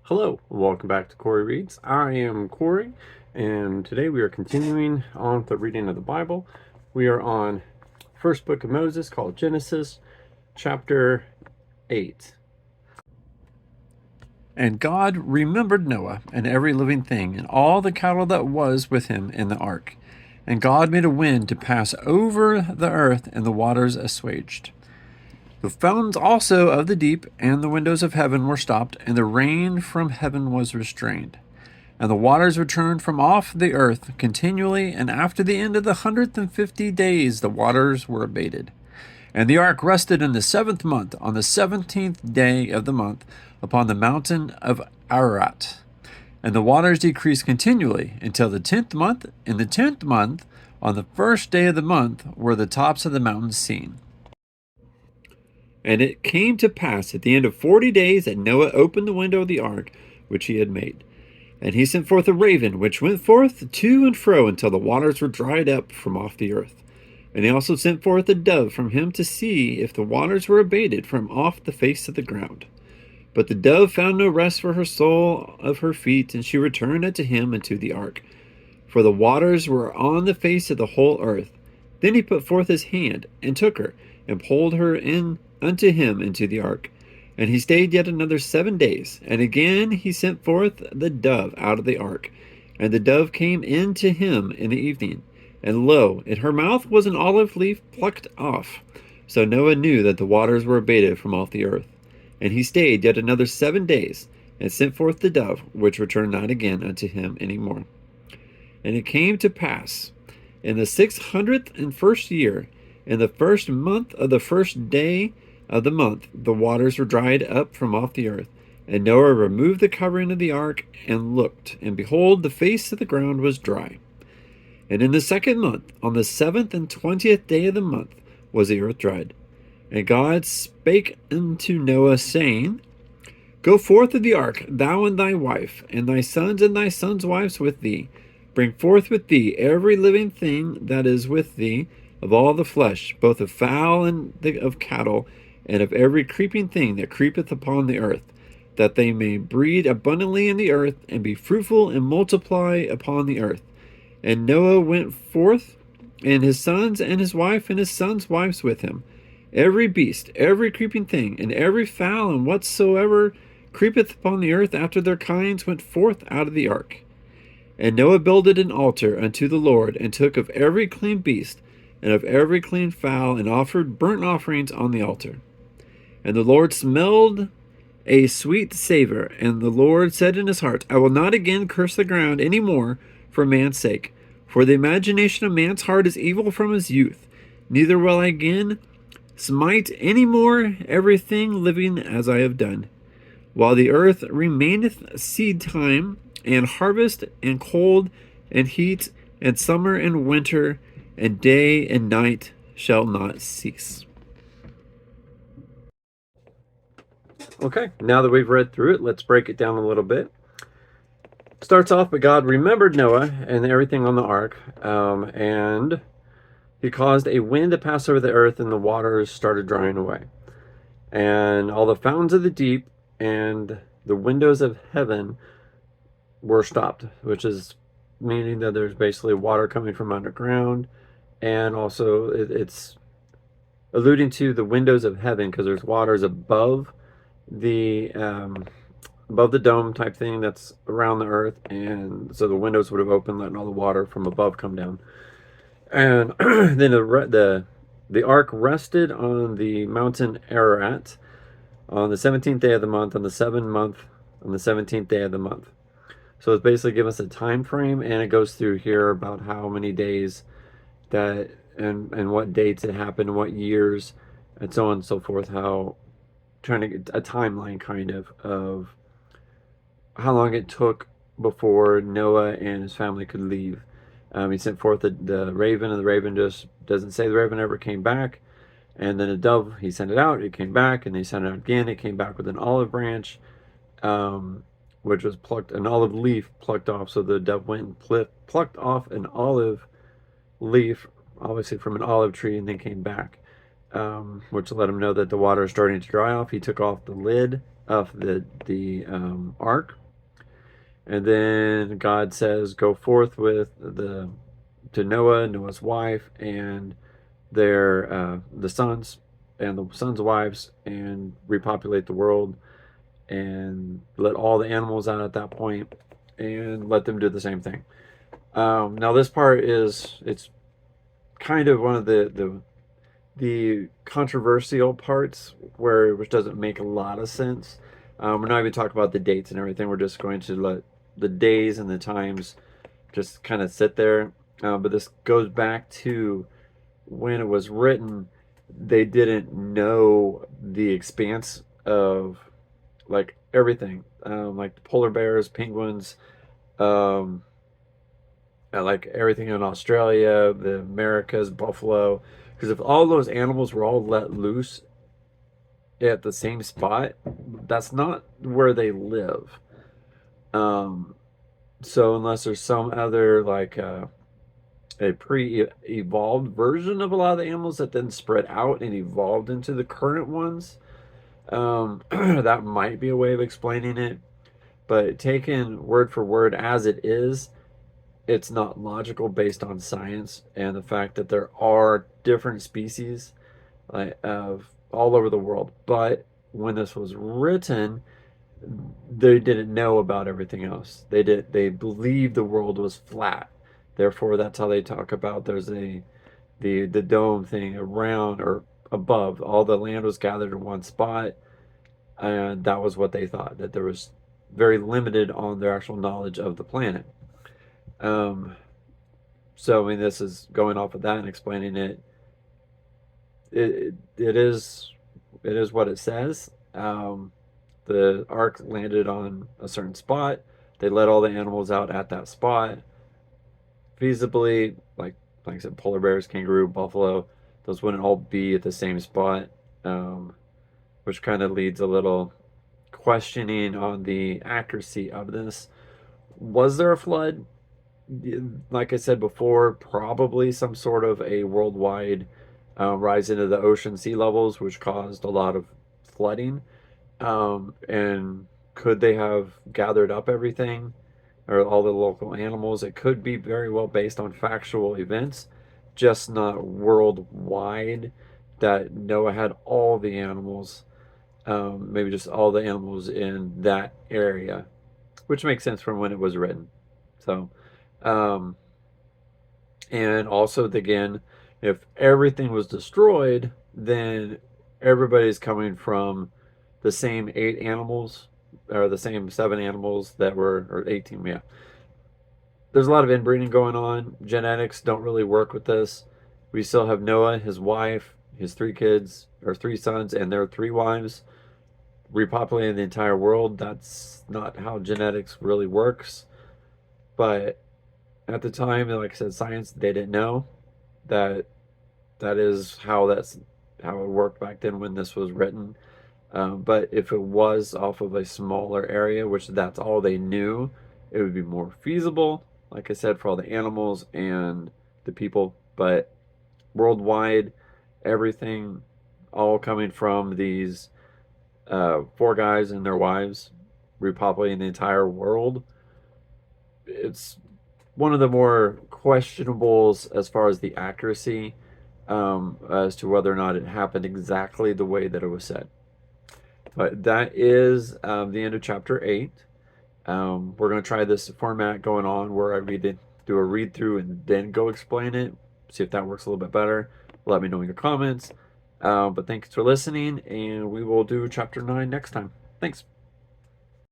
Hello, welcome back to Cory Reads. I am Cory, and today we are continuing on with the reading of the Bible. We are on first book of Moses called Genesis, chapter 8. And God remembered Noah and every living thing and all the cattle that was with him in the ark. And God made a wind to pass over the earth, and the waters assuaged. The fountains also of the deep and the windows of heaven were stopped, and the rain from heaven was restrained. And the waters returned from off the earth continually, and after the end of the 150 days the waters were abated. And the ark rested in the 7th month, on the 17th day of the month, upon the mountain of Ararat. And the waters decreased continually until the 10th month. In the 10th month, on the 1st day of the month, were the tops of the mountains seen. And it came to pass at the end of 40 days that Noah opened the window of the ark which he had made. And he sent forth a raven, which went forth to and fro until the waters were dried up from off the earth. And he also sent forth a dove from him to see if the waters were abated from off the face of the ground. But the dove found no rest for her sole of her feet, and she returned unto him into the ark. For the waters were on the face of the whole earth. Then he put forth his hand, and took her, and pulled her in unto him into the ark. And he stayed yet another 7 days. And again he sent forth the dove out of the ark. And the dove came in to him in the evening. And lo, in her mouth was an olive leaf plucked off. So Noah knew that the waters were abated from off the earth. And he stayed yet another 7 days, and sent forth the dove, which returned not again unto him any more. And it came to pass, in the 601st year, in the 1st month of the 1st day of the month, the waters were dried up from off the earth. And Noah removed the covering of the ark, and looked, and behold, the face of the ground was dry. And in the 2nd month, on the 7th and 20th day of the month, was the earth dried. And God spake unto Noah, saying, Go forth of the ark, thou and thy wife, and thy sons and thy sons' wives with thee. Bring forth with thee every living thing that is with thee, of all the flesh, both of fowl and of cattle, and of every creeping thing that creepeth upon the earth, that they may breed abundantly in the earth, and be fruitful and multiply upon the earth. And Noah went forth, and his sons and his wife and his sons' wives with him. Every beast, every creeping thing, and every fowl, and whatsoever creepeth upon the earth after their kinds, went forth out of the ark. And Noah builded an altar unto the Lord, and took of every clean beast, and of every clean fowl, and offered burnt offerings on the altar. And the Lord smelled a sweet savor, and the Lord said in his heart, I will not again curse the ground any more for man's sake, for the imagination of man's heart is evil from his youth. Neither will I again smite any more everything living as I have done. While the earth remaineth seed time, and harvest, and cold, and heat, and summer, and winter, and day and night shall not cease. Okay, now that we've read through it, let's break it down a little bit. Starts off, but God remembered Noah and everything on the ark, and he caused a wind to pass over the earth, and the waters started drying away. And all the fountains of the deep and the windows of heaven were stopped, which is meaning that there's basically water coming from underground. And also it's alluding to the windows of heaven, because there's waters the above the dome type thing that's around the earth, and so the windows would have opened, letting all the water from above come down. And then the ark rested on the mountain Ararat on the 17th day of the month, on the 7th month, on the 17th day of the month. So it's basically giving us a time frame, and it goes through here about how many days that and what dates it happened, and what years, and so on and so forth. How trying to get a timeline kind of how long it took before Noah and his family could leave. He sent forth the raven, and the raven just doesn't say the raven ever came back. And then a dove, he sent it out, it came back, and he sent it out again. It came back with an olive branch, which was plucked, an olive leaf plucked off. So the dove went and plucked off an olive leaf, obviously from an olive tree, and then came back, which let him know that the water is starting to dry off. He took off the lid of the ark. And then God says, "Go forth with the to Noah, Noah's wife, and their the sons and the sons' wives, and repopulate the world, and let all the animals out at that point, and let them do the same thing." Now this part is it's kind of one of the controversial parts where which doesn't make a lot of sense. We're not even talking about the dates and everything. We're just going to let the days and the times just kind of sit there. But this goes back to when it was written. They didn't know the expanse of like everything, like polar bears, penguins, um, like everything in Australia, the Americas, buffalo. Because if all those animals were all let loose at the same spot, that's not where they live. Um, so unless there's some other like a pre-evolved version of a lot of the animals that then spread out and evolved into the current ones, that might be a way of explaining it. But taken word for word as it is, it's not logical based on science and the fact that there are different species like of all over the world. But when this was written, they didn't know about everything else. They believed the world was flat. Therefore, that's how they talk about there's the dome thing around or above. All the land was gathered in one spot, and that was what they thought, that there was very limited on their actual knowledge of the planet. Um, so I mean, this is going off of that and explaining it. It is what it says. The ark landed on a certain spot. They let all the animals out at that spot. Feasibly, like I said, polar bears, kangaroo, buffalo, those wouldn't all be at the same spot, um, which kind of leads a little questioning on the accuracy of this. Was there a flood? Like I said before, probably some sort of a worldwide rise into the ocean sea levels, which caused a lot of flooding. And could they have gathered up everything or all the local animals? It could be very well based on factual events, just not worldwide. That Noah had all the animals, maybe just all the animals in that area, which makes sense from when it was written. So, um, and also again, if everything was destroyed, then everybody's coming from the same eight animals or the same seven animals that were, or 18, yeah. There's a lot of inbreeding going on. Genetics don't really work with this. We still have Noah, his wife, his three kids, or three sons, and their three wives repopulating the entire world. That's not how genetics really works. But at the time, like I said, science, they didn't know that that's how it worked back then when this was written. But if it was off of a smaller area, which that's all they knew, it would be more feasible, like I said, for all the animals and the people. But worldwide, everything all coming from these four guys and their wives repopulating the entire world. It's one of the more questionables as far as the accuracy, as to whether or not it happened exactly the way that it was said. But that is the end of chapter 8. We're going to try this format going on where I do a read through and then go explain it. See if that works a little bit better. Let me know in your comments. But thanks for listening, and we will do chapter 9 next time. Thanks.